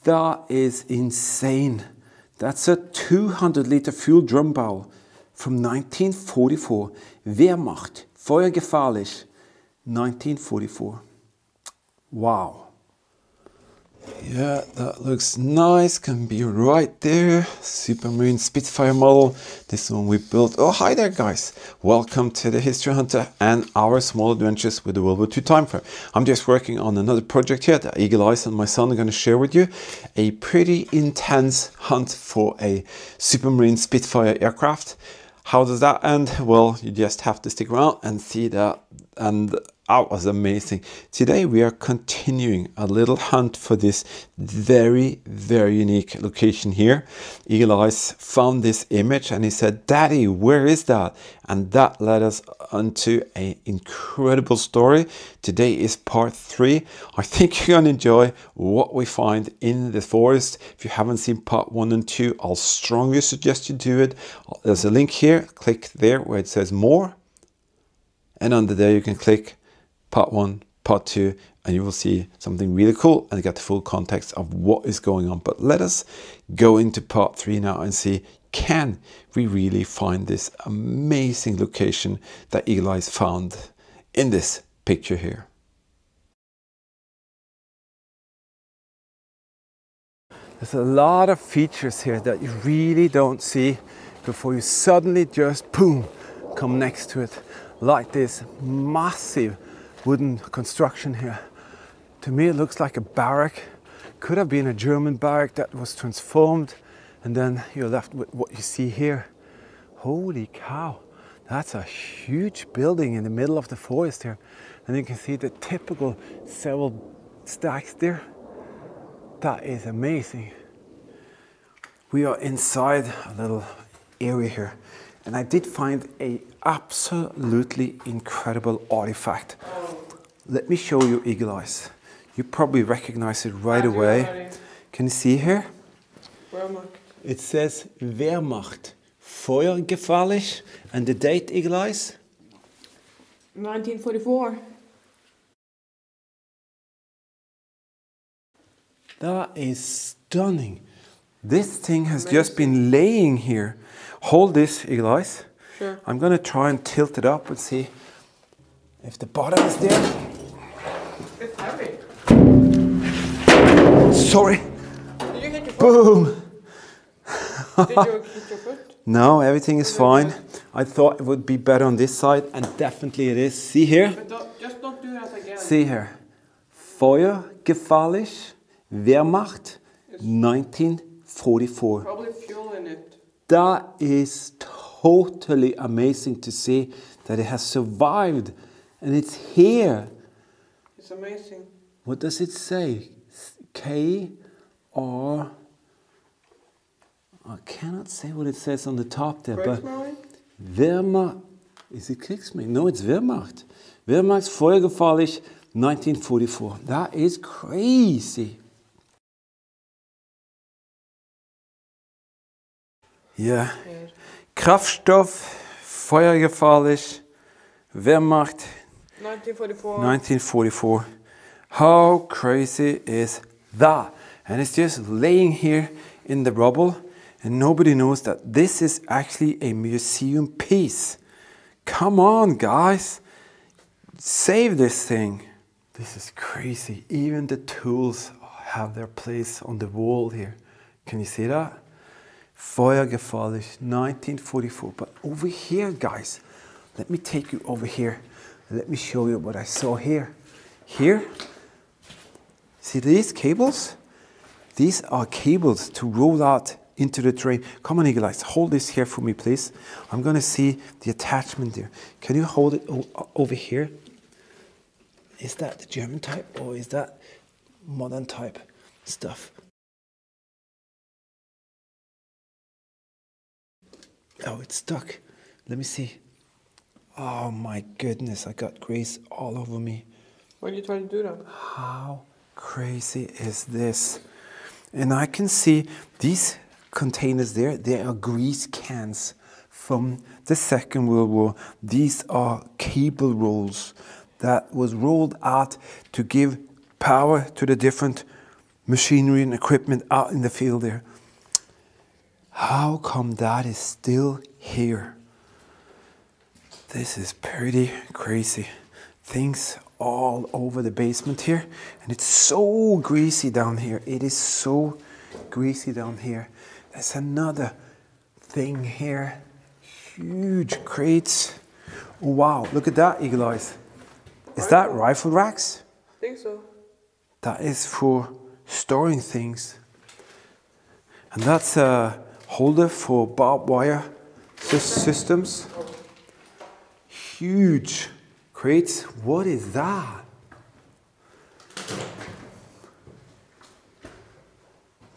That is insane. That's a 200-liter fuel drum barrel from 1944. Wehrmacht, feuergefährlich, 1944. Wow. Yeah, that looks nice, can be right there. Supermarine Spitfire model, this one we built. Oh, hi there guys. Welcome to the History Hunter and our small adventures with the World War II time frame. I'm just working on another project here that Eagle Eyes and my son are going to share with you. A pretty intense hunt for a Supermarine Spitfire aircraft. How does that end? Well, you just have to stick around and see that. And that was amazing. Today we are continuing a little hunt for this very, very unique location here. Eagle Eyes found this image and he said, "Daddy, where is that?" And that led us onto an incredible story. Today is part 3. I think you're gonna enjoy what we find in the forest. If you haven't seen part 1 and 2, I'll strongly suggest you do it. There's a link here. Click there where it says more. And under there you can click part 1, part 2, and you will see something really cool and get the full context of what is going on. But let us go into part 3 now and see, can we really find this amazing location that Eagle Eyes found in this picture here. There's a lot of features here that you really don't see before you suddenly just boom, come next to it. Like this massive wooden construction here. To me it looks like a barrack. Could have been a German barrack that was transformed, and then you're left with what you see here. Holy cow, that's a huge building in the middle of the forest here. And you can see the typical several stacks there. That is amazing. We are inside a little area here, and I did find a absolutely incredible artifact. Let me show you, Eagle Eyes. You probably recognize it right away. Can you see here? Wehrmacht. It says Wehrmacht, feuergefährlich, and the date, Eagle Eyes? 1944. That is stunning. This thing has just been laying here. Hold this, Eagle Eyes. Sure. I'm going to try and tilt it up and see if the bottom is there. It's heavy. Sorry. Did you hit your foot? Boom. Did you hit your foot? No, everything is fine. I thought it would be better on this side, and definitely it is. See here? But just don't do that again. See here. Feuergefährlich, Wehrmacht, 1944. Probably fuel in it. That is totally amazing to see that it has survived, and it's here. It's amazing. What does it say? K-R... I cannot say what it says on the top there, but Wehrmacht... Is it Kriegsmarine? No, it's Wehrmacht. Wehrmacht, feuergefährlich, 1944. That is crazy. Yeah. Kraftstoff, feuergefährlich, Wehrmacht, 1944. 1944. How crazy is that? And it's just laying here in the rubble, and nobody knows that this is actually a museum piece. Come on, guys. Save this thing. This is crazy. Even the tools have their place on the wall here. Can you see that? Feuergefährlich, 1944. But over here, guys, let me take you over here. Let me show you what I saw here. Here, see these cables? These are cables to roll out into the terrain. Come on, Eagle Eyes, hold this here for me, please. I'm going to see the attachment there. Can you hold it over here? Is that the German type, or is that modern type stuff? Oh, it's stuck. Let me see. Oh my goodness, I got grease all over me. Why did you try to do that? How crazy is this? And I can see these containers there, they are grease cans from the Second World War. These are cable rolls that was rolled out to give power to the different machinery and equipment out in the field there. How come that is still here? This is pretty crazy. Things all over the basement here, and it's so greasy down here. It is so greasy down here. There's another thing here. Huge crates. Oh, wow, look at that, eagle eyes. Is that rifle racks? I think so. That is for storing things. And that's a holder for barbed wire systems. Huge crates. What is that?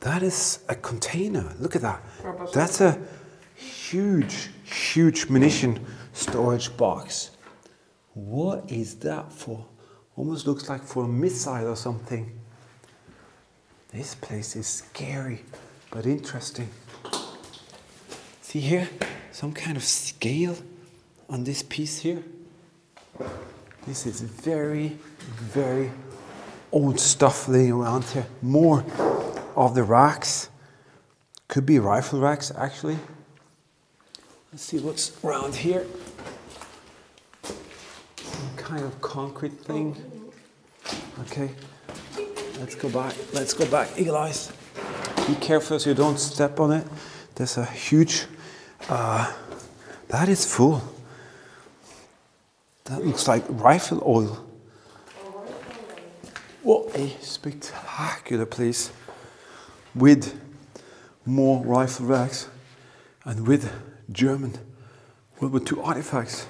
That is a container. Look at that. That's a huge, huge munition storage box. What is that for? Almost looks like for a missile or something. This place is scary, but interesting. See here? Some kind of scale on this piece here. This is very, very old stuff laying around here. More of the racks. Could be rifle racks, actually. Let's see what's around here. Some kind of concrete thing. Okay, let's go back. Let's go back. Eagle eyes. Be careful so you don't step on it. There's a huge. That is full. That looks like rifle oil. What a spectacular place with more rifle racks and with German WW2 artifacts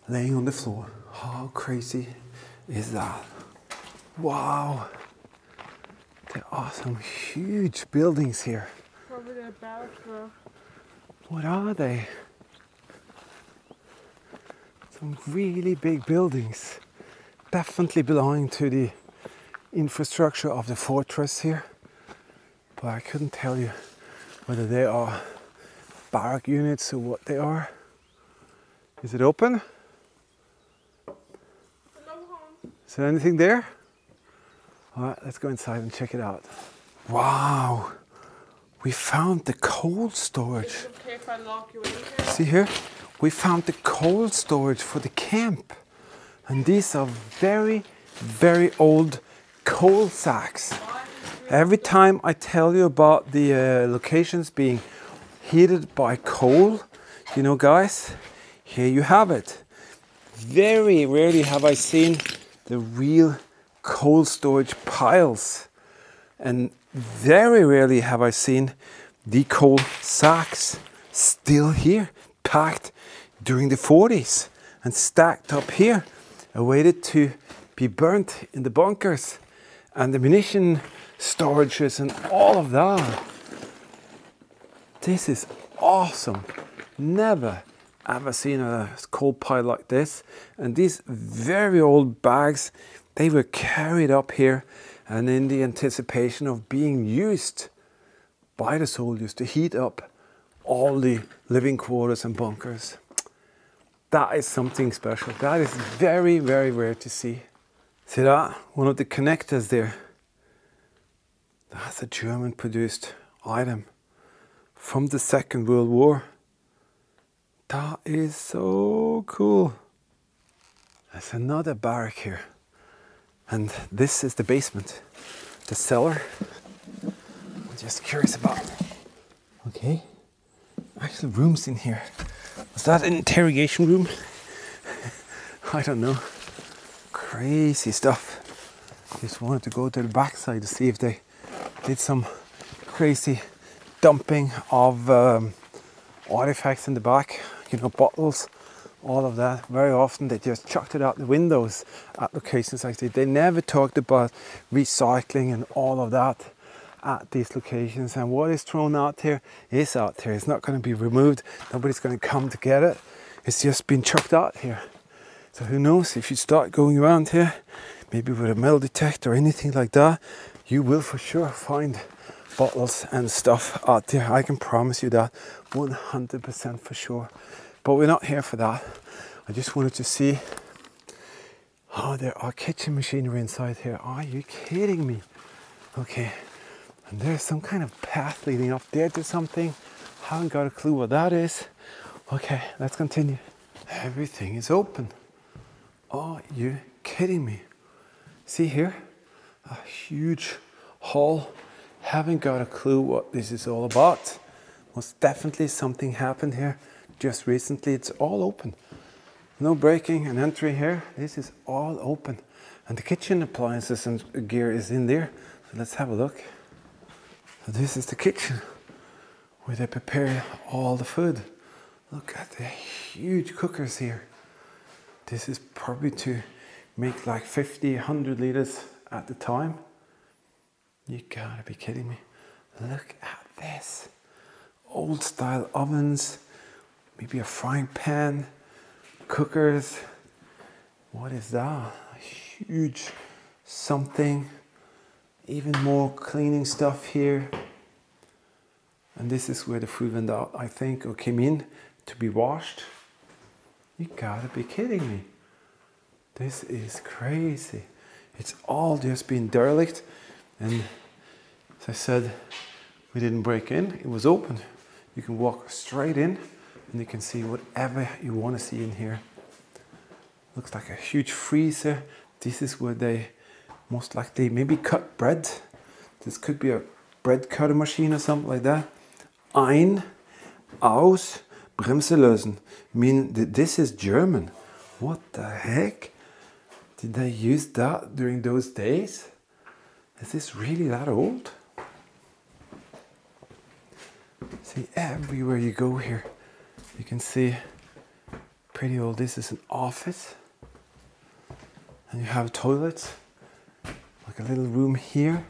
laying on the floor. How crazy is that? Wow! There are some huge buildings here. Probably the barrack. What are they? Some really big buildings. Definitely belonging to the infrastructure of the fortress here. But I couldn't tell you whether they are barrack units or what they are. Is it open? Is there anything there? Alright, let's go inside and check it out. Wow! We found the cold storage. Is it okay if I lock you in here? See here? We found the cold storage for the camp. And these are very, very old coal sacks. Every time I tell you about the locations being heated by coal, you know guys, here you have it. Very rarely have I seen the real coal storage piles. And very rarely have I seen the coal sacks still here, packed during the 40s and stacked up here, awaited to be burnt in the bunkers and the munition storages and all of that. This is awesome. Never ever seen a coal pile like this. And these very old bags, they were carried up here and in the anticipation of being used by the soldiers to heat up all the living quarters and bunkers. That is something special. That is very, very rare to see. See that? One of the connectors there. That's a German produced item from the Second World War. That is so cool. There's another barrack here. And this is the basement, the cellar. I'm just curious about. Okay, actual rooms in here. Was that an interrogation room? I don't know. Crazy stuff. Just wanted to go to the backside to see if they did some crazy dumping of artifacts in the back. You know, bottles. All of that. Very often they just chucked it out the windows at locations like this. They never talked about recycling and all of that at these locations. And what is thrown out here is out there. It's not going to be removed. Nobody's going to come to get it. It's just been chucked out here. So who knows, if you start going around here, maybe with a metal detector or anything like that, you will for sure find bottles and stuff out there. I can promise you that 100% for sure. But we're not here for that. I just wanted to see. Oh, there are kitchen machinery inside here. Are you kidding me? Okay, and there's some kind of path leading up there to something. Haven't got a clue what that is. Okay, let's continue. Everything is open. Are you kidding me? See here? A huge hall. Haven't got a clue what this is all about. Most definitely something happened here just recently. It's all open. No breaking and entry here. This is all open. And the kitchen appliances and gear is in there. So let's have a look. So this is the kitchen where they prepare all the food. Look at the huge cookers here. This is probably to make like 50, 100 liters at the time. You gotta be kidding me. Look at this. Old style ovens, maybe a frying pan, cookers. What is that? A huge something. Even more cleaning stuff here. And this is where the food went out, I think, or came in to be washed. You gotta be kidding me. This is crazy. It's all just been derelict. And as I said, we didn't break in, it was open. You can walk straight in and you can see whatever you want to see in here. Looks like a huge freezer. This is where they most likely maybe cut bread. This could be a bread cutter machine or something like that. Ein, aus, Bremse lösen. Mean this is German. What the heck? Did they use that during those days? Is this really that old? See, everywhere you go here, you can see pretty old. This is an office. And you have toilets. Like a little room here.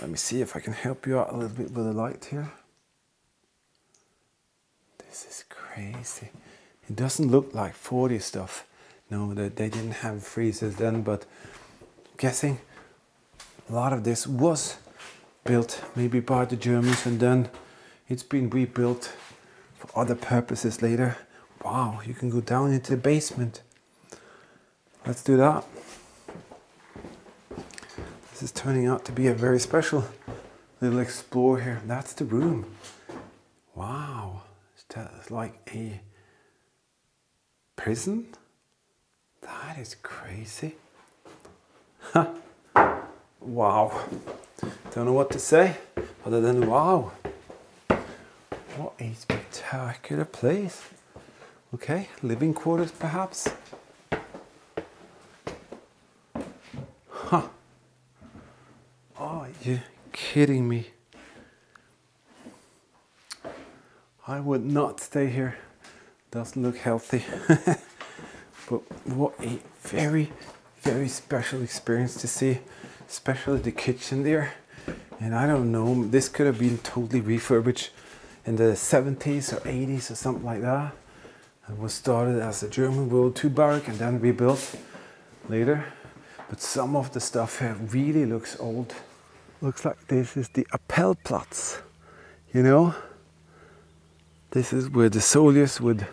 Let me see if I can help you out a little bit with the light here. This is crazy. It doesn't look like 40 stuff. No, they didn't have freezers then, but I'm guessing a lot of this was built maybe by the Germans and then it's been rebuilt for other purposes later. Wow, you can go down into the basement. Let's do that. This is turning out to be a very special little explore here. That's the room. Wow, it's like a prison? That is crazy. Huh. Wow. Don't know what to say other than wow. What a spectacular place. Okay, living quarters perhaps. Huh. Are you kidding me? I would not stay here. Doesn't look healthy. But what a very, very special experience to see, especially the kitchen there. And I don't know, this could have been totally refurbished in the 70s or 80s or something like that. It was started as a German WW2 barrack and then rebuilt later. But some of the stuff here really looks old. Looks like this is the Appellplatz, you know? This is where the soldiers would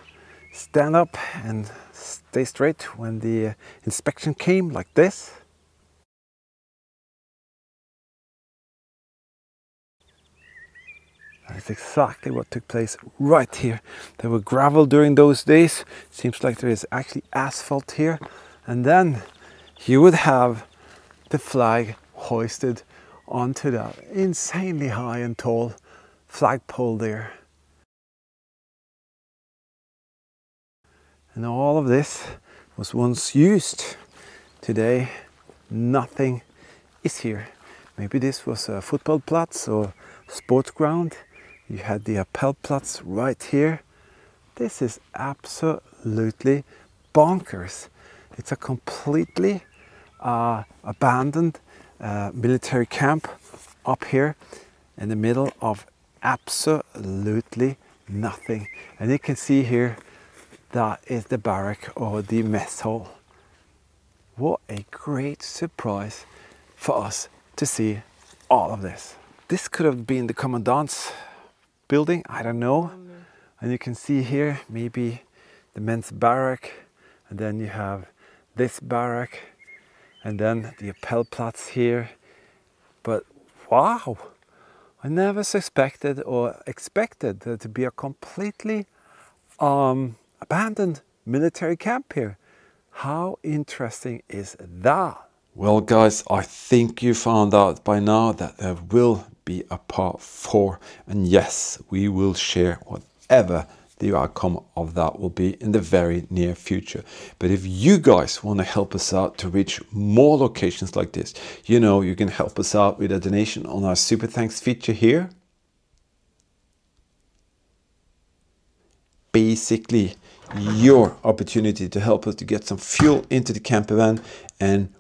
stand up and stay straight when the inspection came, like this. That's exactly what took place right here. There were gravel during those days. Seems like there is actually asphalt here. And then you would have the flag hoisted onto that insanely high and tall flagpole there. And all of this was once used. Today, nothing is here. Maybe this was a football platz or sports ground. You had the Appellplatz right here. This is absolutely bonkers. It's a completely abandoned military camp up here in the middle of absolutely nothing. And you can see here, that is the barrack or the mess hall. What a great surprise for us to see all of this. This could have been the commandant's building, I don't know. And you can see here maybe the men's barrack, and then you have this barrack, and then the Appellplatz here. but wow, I never suspected or expected there to be a completely abandoned military camp here. How interesting is that? Well guys, I think you found out by now that there will be a part 4, and yes, we will share whatever the outcome of that will be in the very near future. But if you guys want to help us out to reach more locations like this, you know, you can help us out with a donation on our Super Thanks feature here. Basically, your opportunity to help us to get some fuel into the camper van, and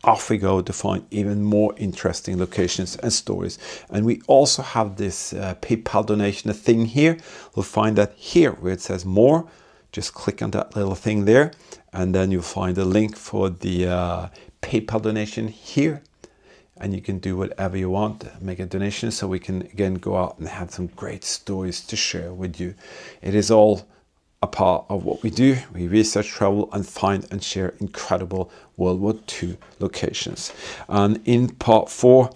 off we go to find even more interesting locations and stories. And we also have this PayPal donation thing here. We'll find that here where it says more. Just click on that little thing there, and then you'll find a link for the PayPal donation here. And you can do whatever you want, make a donation, so we can again go out and have some great stories to share with you. It is all a part of what we do. We research, travel, and find and share incredible World War II locations. And in part 4,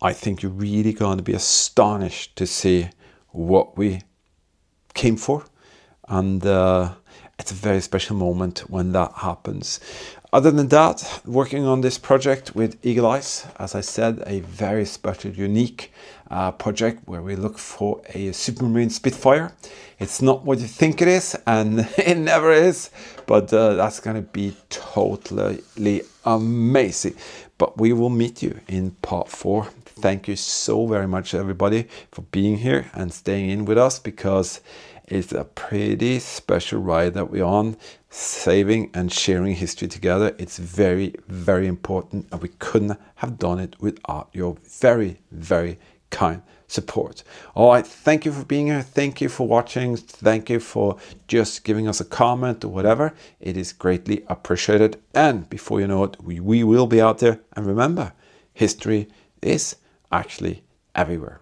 I think you're really going to be astonished to see what we came for. And it's a very special moment when that happens. Other than that, working on this project with Eagle Eyes, as I said, a very special, unique project where we look for a Supermarine Spitfire. It's not what you think it is, and it never is, but that's going to be totally amazing. But we will meet you in part 4. Thank you so very much, everybody, for being here and staying in with us, because it's a pretty special ride that we're on, saving and sharing history together. It's very, very important, and we couldn't have done it without your very, very kind support. All right, thank you for being here. Thank you for watching. Thank you for just giving us a comment or whatever. It is greatly appreciated. And before you know it, we will be out there. And remember, history is actually everywhere.